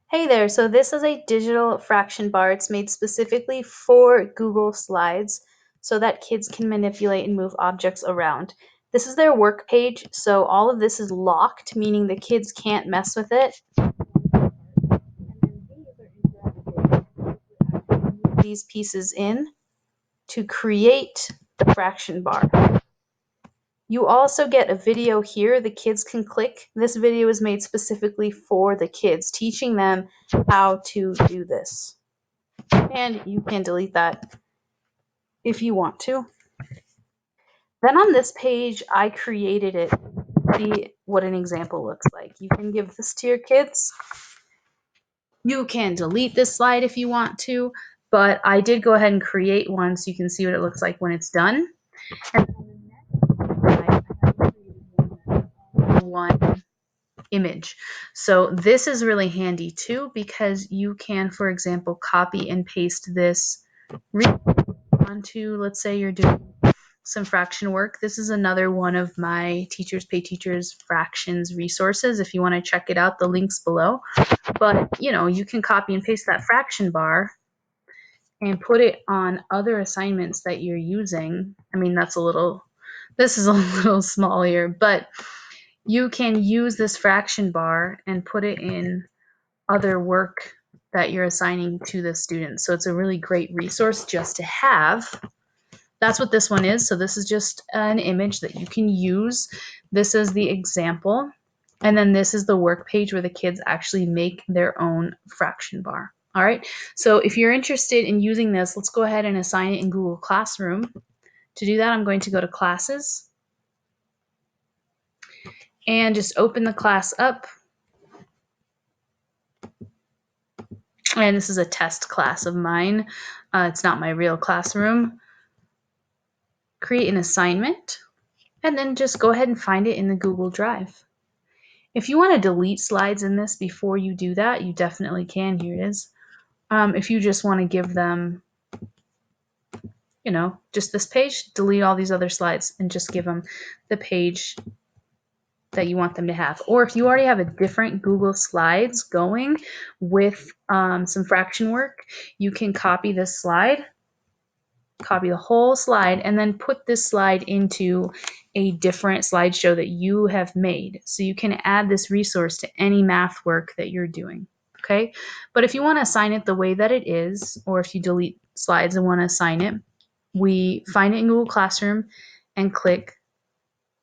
Hey there, so this is a digital fraction bar. It's made specifically for Google Slides so that kids can manipulate and move objects around. This is their work page, so all of this is locked, meaning the kids can't mess with it. These pieces in to create the fraction bar. You also get a video here the kids can click. This video is made specifically for the kids, teaching them how to do this. And you can delete that if you want to. Then on this page, I created it. See what an example looks like. You can give this to your kids. You can delete this slide if you want to, but I did go ahead and create one so you can see what it looks like when it's done. And one image. So this is really handy too because you can, for example, copy and paste this onto, let's say you're doing some fraction work. This is another one of my Teachers Pay Teachers fractions resources. If you want to check it out, the link's below. But, you can copy and paste that fraction bar and put it on other assignments that you're using. I mean, this is a little small here, but you can use this fraction bar and put it in other work that you're assigning to the student. So it's a really great resource just to have. That's what this one is. So this is just an image that you can use. This is the example. And then this is the work page where the kids actually make their own fraction bar. All right. So if you're interested in using this, let's go ahead and assign it in Google Classroom. To do that, I'm going to go to Classes and just open the class up. And this is a test class of mine. It's not my real classroom. Create an assignment, and then just go ahead and find it in the Google Drive. If you want to delete slides in this before you do that, you definitely can. Here it is. If you just want to give them, just this page, delete all these other slides and just give them the page that you want them to have. Or if you already have a different Google Slides going with some fraction work, you can copy this slide, copy the whole slide, and then put this slide into a different slideshow that you have made. So you can add this resource to any math work that you're doing. Okay, but if you want to assign it the way that it is, or if you delete slides and want to assign it, we find it in Google Classroom and click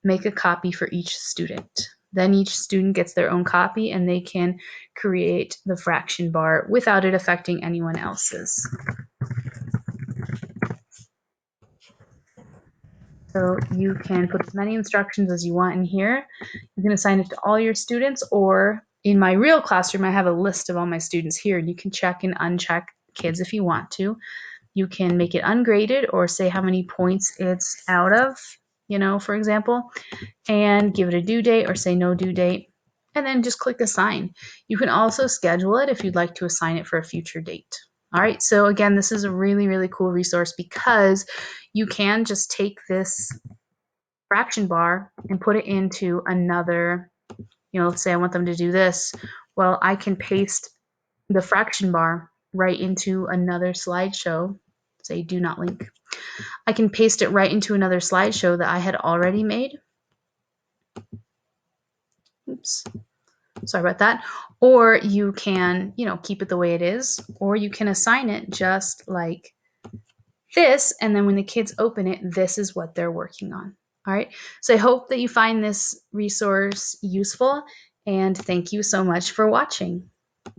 make a copy for each student. Then each student gets their own copy and they can create the fraction bar without it affecting anyone else's. So you can put as many instructions as you want in here. You can assign it to all your students, or in my real classroom, I have a list of all my students here. You can check and uncheck kids if you want to. You can make it ungraded or say how many points it's out of, for example, and give it a due date or say no due date, and then just click assign. You can also schedule it if you'd like to assign it for a future date. All right, so again, this is a really, really cool resource because you can just take this fraction bar and put it into another, let's say I want them to do this. Well, I can paste the fraction bar right into another slideshow, say do not link. I can paste it right into another slideshow that I had already made. Oops. Sorry about that. Or you can, keep it the way it is, or you can assign it just like this, and then when the kids open it, this is what they're working on. All right. So I hope that you find this resource useful, and thank you so much for watching.